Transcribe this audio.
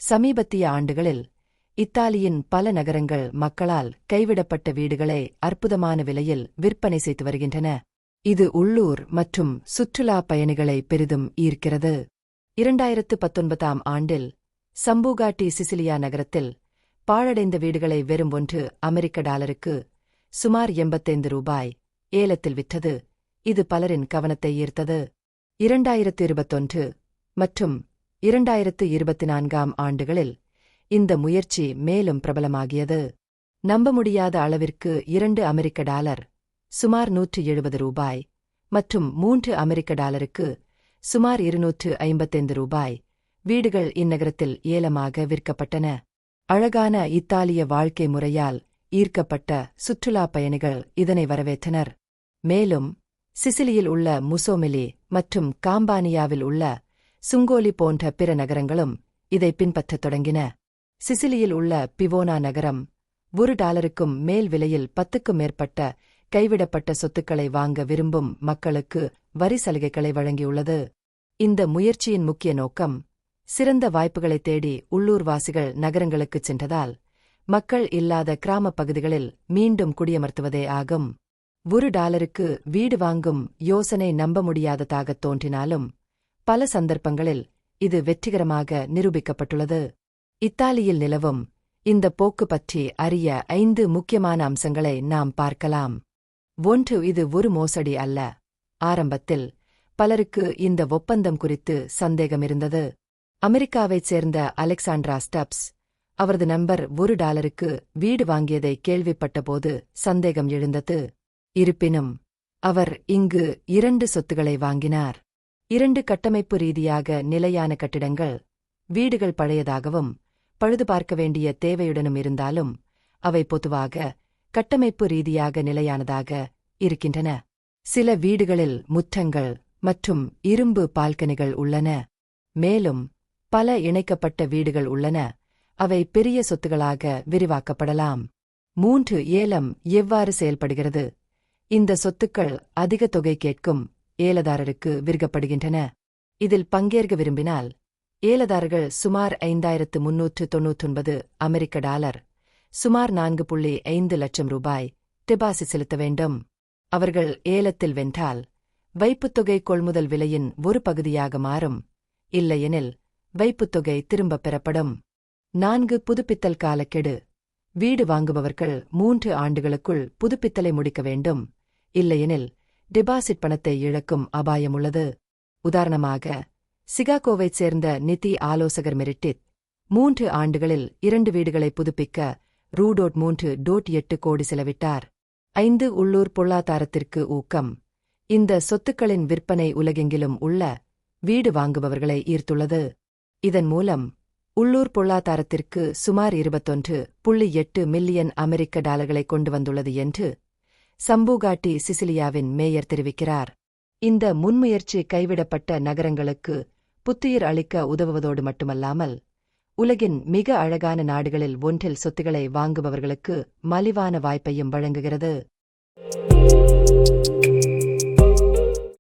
சமீபத்திய ஆண்டுகளில் இத்தாலியின் பல நகரங்கள் மக்களால் கைவிடப்பட்ட வீடுகளை அற்புதமான விலையில் விற்பனை செய்து வருகின்றன. இது உள்ளூர் மற்றும் சுற்றுலா பயணிகளை பெரிதும் ஈர்க்கிறது. 2019ஆம் ஆண்டில் சம்பூகாட்டி சிசிலியா நகரத்தில் பாழடைந்த வீடுகளை வெறும் $1 சுமார் $85 ஏலத்தில் விற்றது. இது பலரின் கவனத்தை ஈர்த்தது. 2021 மற்றும் 2024ஆம் ஆண்டுகளில் இந்த முயற்சி மேலும் பிரபலமாகியது. நம்ப முடியாத அளவிற்கு $2 சுமார் $170 மற்றும் $3 சுமார் $255 வீடுகள் இந்நகரத்தில் ஏலமாக விற்கப்பட்டன. அழகான இத்தாலிய வாழ்க்கை முறையால் ஈர்க்கப்பட்ட சுற்றுலா பயணிகள் இதனை வரவேற்றனர். மேலும் சிசிலியில் உள்ள முசோமிலி மற்றும் காம்பானியாவில் உள்ள சுங்கோலி போன்ற பிற நகரங்களும் இதை பின்பற்றத் தொடங்கின. சிசிலியில் உள்ள பிவோனா நகரம் $1க்கும் மேல் விலையில் 10க்கும் மேற்பட்ட கைவிடப்பட்ட சொத்துக்களை வாங்க விரும்பும் மக்களுக்கு வரி சலுகைகளை வழங்கியுள்ளது. இந்த முயற்சியின் முக்கிய நோக்கம் சிறந்த வாய்ப்புகளை தேடி உள்ளூர்வாசிகள் நகரங்களுக்குச் சென்றதால் மக்கள் இல்லாத கிராமப் பகுதிகளில் மீண்டும் குடியமர்த்துவதே ஆகும். $1க்கு வீடு வாங்கும் யோசனை நம்ப முடியாததாகத் தோன்றினாலும் பல சந்தர்ப்பங்களில் இது வெற்றிகரமாக நிரூபிக்கப்பட்டுள்ளது. இத்தாலியில் நிலவும் இந்த போக்கு பற்றி அறிய 5 முக்கியமான அம்சங்களை நாம் பார்க்கலாம். 1. இது ஒரு மோசடி அல்ல. ஆரம்பத்தில் பலருக்கு இந்த ஒப்பந்தம் குறித்து சந்தேகமிருந்தது. அமெரிக்காவைச் சேர்ந்த அலெக்சாண்ட்ரா ஸ்டப்ஸ் அவரது நண்பர் $1க்கு வீடு வாங்கியதை கேள்விப்பட்டபோது சந்தேகம் எழுந்தது. இருப்பினும் அவர் இங்கு 2 சொத்துக்களை வாங்கினார். 2 கட்டமைப்பு ரீதியாக நிலையான கட்டிடங்கள். வீடுகள் பழையதாகவும் பழுது பார்க்க வேண்டிய தேவையுடனும் இருந்தாலும் அவை பொதுவாக கட்டமைப்பு ரீதியாக நிலையானதாக இருக்கின்றன. சில வீடுகளில் முற்றங்கள் மற்றும் இரும்பு பால்கனிகள் உள்ளன. மேலும் பல இணைக்கப்பட்ட வீடுகள் உள்ளன. அவை பெரிய சொத்துகளாக விரிவாக்கப்படலாம். 3. ஏலம் எவ்வாறு செயல்படுகிறது? இந்த சொத்துக்கள் அதிக தொகை கேட்கும் ஏலதாரருக்கு விற்கப்படுகின்றன. இதில் பங்கேற்க விரும்பினால் ஏலதாரர்கள் சுமார் $5,399 சுமார் $4.5 லட்சம் டெபாசிட் செலுத்த வேண்டும். அவர்கள் ஏலத்தில் வென்றால் வைப்புத்தொகை கொள்முதல் விலையின் ஒரு பகுதியாக மாறும். இல்லையெனில் வைப்புத்தொகை திரும்பப் பெறப்படும். 4. புதுப்பித்தல் காலக்கெடு. வீடு வாங்குபவர்கள் 3 ஆண்டுகளுக்குள் புதுப்பித்தலை முடிக்க வேண்டும். இல்லையெனில் டெபாசிட் பணத்தை இழக்கும் அபாயம் உள்ளது. உதாரணமாக சிகாகோவைச் சேர்ந்த நிதி ஆலோசகர் மெரிட்டித் 3 ஆண்டுகளில் 2 வீடுகளை புதுப்பிக்க $3.8 கோடி செலவிட்டார். 5. உள்ளூர் பொருளாதாரத்திற்கு ஊக்கம். இந்த சொத்துக்களின் விற்பனை உலகெங்கிலும் உள்ள வீடு வாங்குபவர்களை ஈர்த்துள்ளது. இதன் மூலம் உள்ளூர் பொருளாதாரத்திற்கு சுமார் $21.8 மில்லியன் கொண்டு வந்துள்ளது என்று சம்பூகாட்டி சிசிலியாவின் மேயர் தெரிவிக்கிறார். இந்த முன்முயற்சி கைவிடப்பட்ட நகரங்களுக்கு புத்துயிர் அளிக்க உதவுவதோடு மட்டுமல்லாமல் உலகின் மிக அழகான நாடுகளில் ஒன்றில் சொத்துக்களை வாங்குபவர்களுக்கு மலிவான வாய்ப்பையும் வழங்குகிறது.